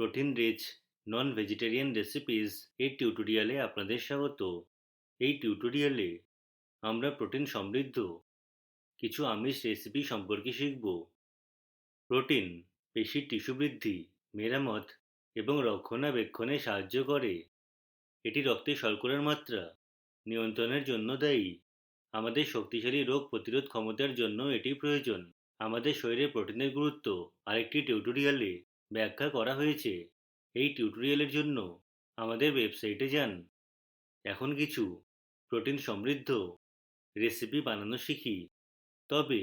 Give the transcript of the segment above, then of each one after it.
Protein rich non vegetarian recipes এই টিউটোরিয়ালে আপনাদের স্বাগত। এই টিউটোরিয়ালে আমরা প্রোটিন সমৃদ্ধ কিছু আমিষ রেসিপি সম্পর্কে শিখব। প্রোটিন পেশির টিস্যু বৃদ্ধি, মেরামত এবং রক্ষণাবেক্ষণে সাহায্য করে। এটি রক্তে শর্করার মাত্রা নিয়ন্ত্রণের জন্য দায়ী। আমাদের শক্তিশালী রোগ প্রতিরোধ ক্ষমতার জন্য এটি প্রয়োজন। আমাদের শরীরে প্রোটিনের গুরুত্ব আরেকটি টিউটোরিয়ালে ব্যাখ্যা করা হয়েছে। এই টিউটোরিয়ালের জন্য আমাদের ওয়েবসাইটে যান। এখন কিছু প্রোটিন সমৃদ্ধ রেসিপি বানানো শিখি। তবে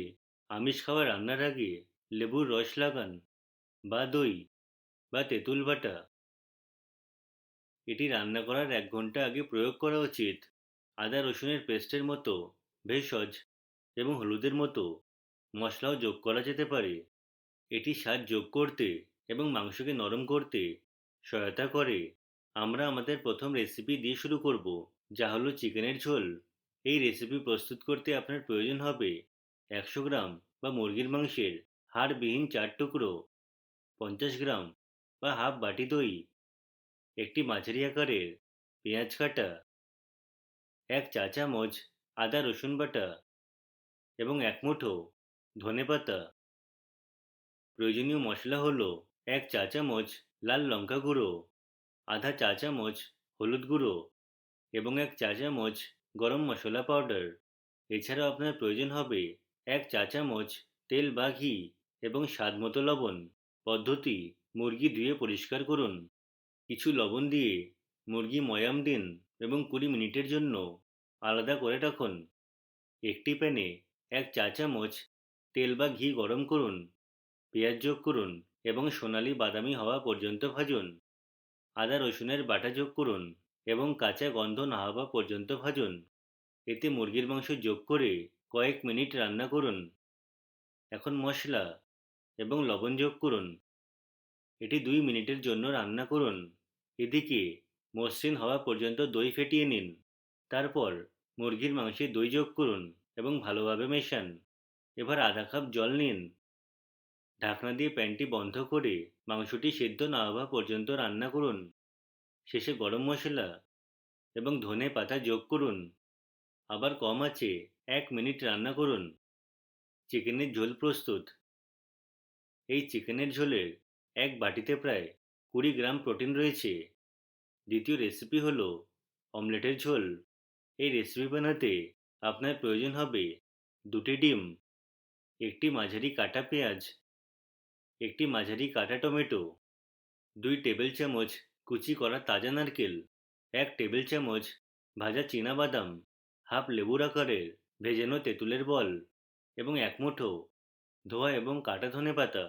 আমিষ খাওয়া রান্নার আগে লেবুর রস লাগান বা দই বা তেঁতুল বাটা এটি রান্না করার 1 ঘন্টা আগে প্রয়োগ করা উচিত। আদা রসুনের পেস্টের মতো ভেষজ এবং হলুদের মতো মশলাও যোগ করা যেতে পারে। এটি স্বাদ যোগ করতে এবং মাংসকে নরম করতে সহায়তা করে। আমরা আমাদের প্রথম রেসিপি দিয়ে শুরু করব, যা হলো চিকেনের ঝোল। এই রেসিপি প্রস্তুত করতে আপনার প্রয়োজন হবে 100 গ্রাম বা মুরগির মাংসের হাড়বিহীন 4 টুকরো, 50 গ্রাম বা হাফ বাটি দই, একটি মাঝারি আকারের পেঁয়াজ কাটা, 1 চা চামচ আদা রসুন বাটা এবং 1 মুঠো ধনেপাতা। প্রয়োজনীয় মশলা হলো 1 চা চামচ লাল লঙ্কা গুঁড়ো, আধা চা চামচ হলুদ গুঁড়ো এবং 1 চা চামচ গরম মশলা পাউডার। এছাড়াও আপনার প্রয়োজন হবে 1 চা চামচ তেল বা ঘি এবং স্বাদ মতো লবণ। পদ্ধতি: মুরগি ধুয়ে পরিষ্কার করুন, কিছু লবণ দিয়ে মুরগি ময়াম দিন এবং 20 মিনিটের জন্য আলাদা করে রাখুন। একটি প্যানে 1 চা চামচ তেল বা ঘি গরম করুন, পেঁয়াজ যোগ করুন এবং সোনালী বাদামি হওয়া পর্যন্ত ভাজুন। আদা রসুনের বাটা যোগ করুন এবং কাঁচা গন্ধ না হওয়া পর্যন্ত ভাজুন। এতে মুরগির মাংস যোগ করে কয়েক মিনিট রান্না করুন। এখন মশলা এবং লবণ যোগ করুন। এটি 2 মিনিটের জন্য রান্না করুন। এদিকে মসৃণ হওয়া পর্যন্ত দই ফেটিয়ে নিন। তারপর মুরগির মাংসে দই যোগ করুন এবং ভালোভাবে মেশান। এবার আধা কাপ জল নিন। ঢাকনা দিয়ে প্যানটি বন্ধ করে মাংসটি সেদ্ধ না হওয়া পর্যন্ত রান্না করুন। শেষে গরম মশলা এবং ধনে পাতা যোগ করুন। আবার কম আঁচে 1 মিনিট রান্না করুন। চিকেনের ঝোল প্রস্তুত। এই চিকেনের ঝোলের এক বাটিতে প্রায় 20 গ্রাম প্রোটিন রয়েছে। দ্বিতীয় রেসিপি হলো অমলেটের ঝোল। এই রেসিপি বানাতে আপনার প্রয়োজন হবে 2টি ডিম, একটি মাঝারি কাটা পেঁয়াজ, একটি মাঝারি কাটা টমেটো, 2 টেবিল চামচ কুচি করা তাজা নারকেল, 1 টেবিল চামচ ভাজা চীনা বাদাম, হাফ লেবুর আকারের ভেজানো তেঁতুলের বল এবং 1 মুঠো ধোয়া এবং কাটা ধনেপাতা।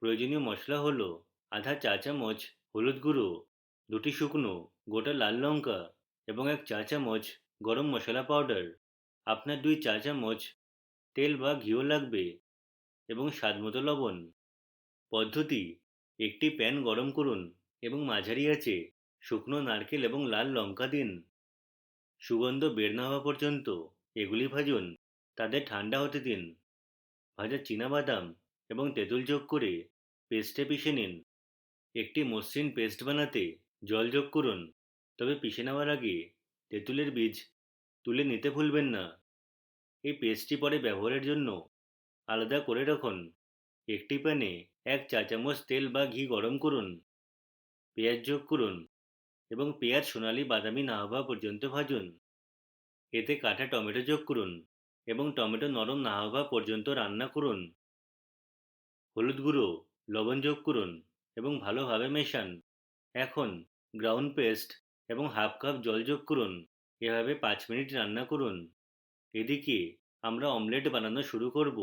প্রয়োজনীয় মশলা হলো আধা চা চামচ হলুদ গুঁড়ো, 2টি শুকনো গোটা লাল লঙ্কা এবং 1 চা চামচ গরম মশলা পাউডার। আপনার 2 চা চামচ তেল বা ঘিও লাগবে এবং স্বাদমতো লবণ। পদ্ধতি: একটি প্যান গরম করুন এবং মাঝারি আঁচে শুকনো নারকেল এবং লাল লঙ্কা দিন। সুগন্ধ বের না হওয়া পর্যন্ত এগুলি ভাজুন। তাদের ঠান্ডা হতে দিন। ভাজা চীনা বাদাম এবং তেঁতুল যোগ করে পেস্টে পিষে নিন। একটি মসৃণ পেস্ট বানাতে জল যোগ করুন, তবে পিষে নেওয়ার আগে তেঁতুলের বীজ তুলে নিতে ভুলবেন না। এই পেস্টটি পরে ব্যবহারের জন্য আলাদা করে রাখুন। একটি প্যানে 1 চা চামচ তেল বা ঘি গরম করুন। পেঁয়াজ যোগ করুন এবং পেঁয়াজ সোনালী বাদামি না হওয়া পর্যন্ত ভাজুন। এতে কাটা টমেটো যোগ করুন এবং টমেটো নরম না হওয়া পর্যন্ত রান্না করুন। হলুদ গুঁড়ো, লবণ যোগ করুন এবং ভালোভাবে মেশান। এখন গ্রাউন্ড পেস্ট এবং হাফ কাপ জল যোগ করুন। এভাবে 5 মিনিট রান্না করুন। এদিকে আমরা অমলেট বানানো শুরু করব।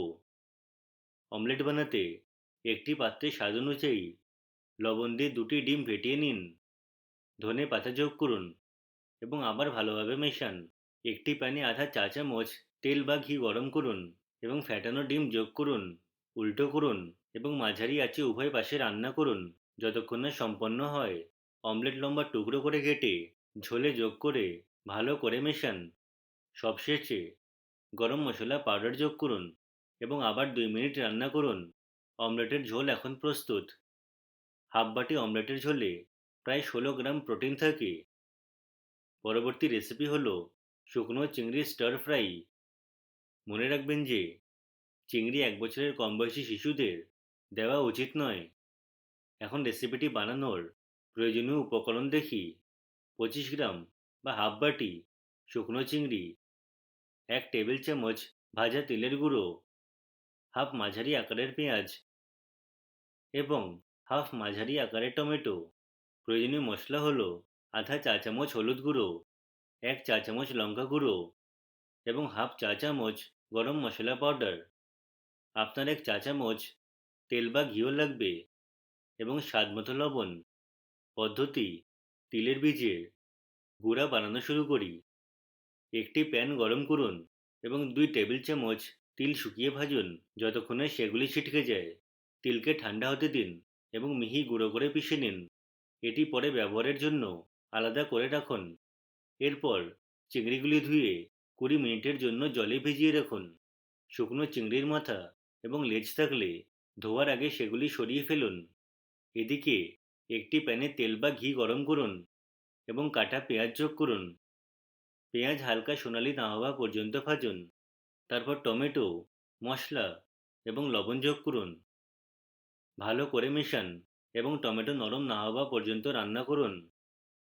অমলেট বানাতে একটি পাত্রে স্বাদ অনুযায়ী লবণ দিয়ে 2টি ডিম ফেটিয়ে নিন। ধনে পাতা যোগ করুন এবং আবার ভালোভাবে মেশান। একটি প্যানে আধা চা চামচ তেল বা ঘি গরম করুন এবং ফ্যাটানো ডিম যোগ করুন। উল্টো করুন এবং মাঝারি আঁচে উভয় পাশে রান্না করুন যতক্ষণ না সম্পন্ন হয়। অমলেট লম্বা টুকরো করে কেটে ঝোলে যোগ করে ভালো করে মেশান। সবশেষে গরম মশলা পাউডার যোগ করুন এবং আবার 2 মিনিট রান্না করুন। অমলেটের ঝোল এখন প্রস্তুত। হাফ বাটি অমলেটের ঝোলে প্রায় 16 গ্রাম প্রোটিন থাকে। পরবর্তী রেসিপি হলো শুকনো চিংড়ি স্টার ফ্রাই। মনে রাখবেন যে চিংড়ি 1 বছরের কম বয়সী শিশুদের দেওয়া উচিত নয়। এখন রেসিপিটি বানানোর প্রয়োজনীয় উপকরণ দেখি। 25 গ্রাম বা হাফ বাটি শুকনো চিংড়ি, 1 টেবিল চামচ ভাজা তিলের গুঁড়ো, হাফ মাঝারি আকারের পেঁয়াজ এবং হাফ মাঝারি আকারের টমেটো। প্রয়োজনীয় মশলা হলো আধা চা চামচ হলুদ গুঁড়ো, 1 চা চামচ লঙ্কা গুঁড়ো এবং হাফ চা চামচ গরম মশলা পাউডার। আপনার 1 চা চামচ তেল বা ঘিও লাগবে এবং স্বাদ মতো লবণ। পদ্ধতি: তিলের বীজের গুঁড়া বানানো শুরু করি। একটি প্যান গরম করুন এবং 2 টেবিল চামচ তিল শুকিয়ে ভাজুন যতক্ষণে সেগুলি ছিটকে যায়। তিলকে ঠান্ডা হতে দিন এবং মিহি গুঁড়ো করে পিষে নিন। এটি পরে ব্যবহারের জন্য আলাদা করে রাখুন। এরপর চিংড়িগুলি ধুয়ে 20 মিনিটের জন্য জলে ভিজিয়ে রাখুন। শুকনো চিংড়ির মাথা এবং লেজ থাকলে ধোয়ার আগে সেগুলি সরিয়ে ফেলুন। এদিকে একটি প্যানে তেল বা ঘি গরম করুন এবং কাটা পেঁয়াজ যোগ করুন। পেঁয়াজ হালকা সোনালি না হওয়া পর্যন্ত ভাজুন। তারপর টমেটো, মশলা এবং লবণ যোগ করুন। ভালো করে মেশান এবং টমেটো নরম না হওয়া পর্যন্ত রান্না করুন।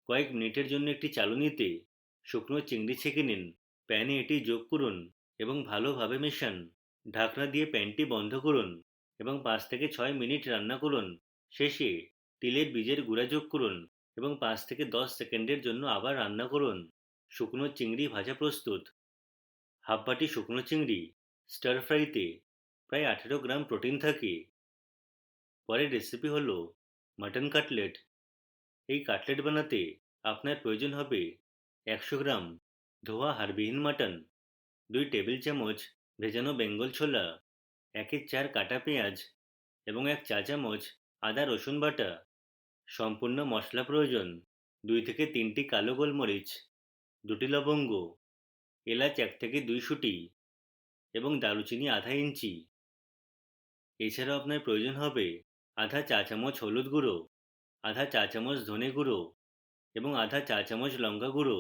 কয়েক মিনিটের জন্য একটি চালুনিতে শুকনো চিংড়ি ছেঁকে নিন। প্যানে এটি যোগ করুন এবং ভালোভাবে মেশান। ঢাকনা দিয়ে প্যানটি বন্ধ করুন এবং 5 থেকে 6 মিনিট রান্না করুন। শেষে তিলের বীজের গুঁড়া যোগ করুন এবং 5 থেকে 10 সেকেন্ডের জন্য আবার রান্না করুন। শুকনো চিংড়ি ভাজা প্রস্তুত। হাফ বাটি শুকনো চিংড়ি স্টার ফ্রাইতে প্রায় 18 গ্রাম প্রোটিন থাকে। পরের রেসিপি হলো মাটন কাটলেট। এই কাটলেট বানাতে আপনার প্রয়োজন হবে 100 গ্রাম ধোয়া হাড়বিহীন মাটন, 2 টেবিল চামচ ভেজানো বেঙ্গল ছোলা, 1/4 কাটা পেঁয়াজ এবং 1 চা চামচ আদা রসুন বাটা। সম্পূর্ণ মশলা প্রয়োজন: 2 থেকে 3টি কালো গোলমরিচ, 2টি লবঙ্গ, এলাচ 1 থেকে 2 শুঁটি এবং দারুচিনি আধা ইঞ্চি। এছাড়াও আপনার প্রয়োজন হবে আধা চা চামচ হলুদ গুঁড়ো, আধা চা চামচ ধনে গুঁড়ো এবং আধা চা চামচ লঙ্কা গুঁড়ো।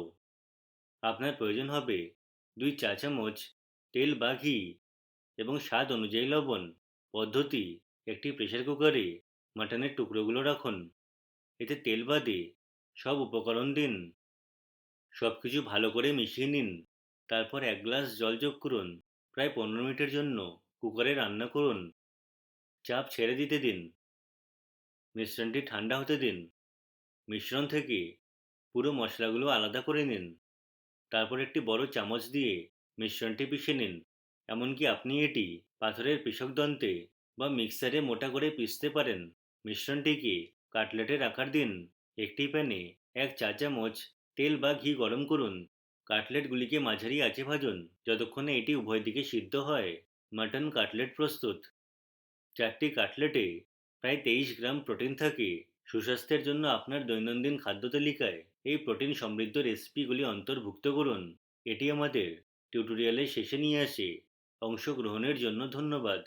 আপনার প্রয়োজন হবে 2 চা চামচ তেল বা ঘি এবং স্বাদ অনুযায়ী লবণ। পদ্ধতি: একটি প্রেসার কুকারে মাটনের টুকরোগুলো রাখুন। এতে তেল বাদে সব উপকরণ দিন। সবকিছু ভালো করে মিশিয়ে নিন। তারপর 1 গ্লাস জল যোগ করুন। প্রায় 15 মিনিটের জন্য কুকারে রান্না করুন। চাপ ছেড়ে দিতে দিন। মিশ্রণটি ঠান্ডা হতে দিন। মিশ্রণ থেকে পুরো মশলাগুলো আলাদা করে নিন। তারপর একটি বড় চামচ দিয়ে মিশ্রণটি পিষে নিন। এমনকি আপনি এটি পাথরের পিষক যন্ত্রে বা মিক্সারে মোটা করে পিষতে পারেন। মিশ্রণটিকে কাটলেটের আকার দিন। একটি প্যানে 1 চা চামচ তেল বা ঘি গরম করুন। কাটলেটগুলিকে মাঝারি আঁচে ভাজুন যতক্ষণে এটি উভয় দিকে সিদ্ধ হয়। মাটন কাটলেট প্রস্তুত। 4টি কাটলেটে প্রায় 23 গ্রাম প্রোটিন থাকে। সুস্বাস্থ্যের জন্য আপনার দৈনন্দিন খাদ্য তালিকায় এই প্রোটিন সমৃদ্ধ রেসিপিগুলি অন্তর্ভুক্ত করুন। এটি আমাদের টিউটোরিয়ালের শেষে নিয়ে আসে। অংশগ্রহণের জন্য ধন্যবাদ।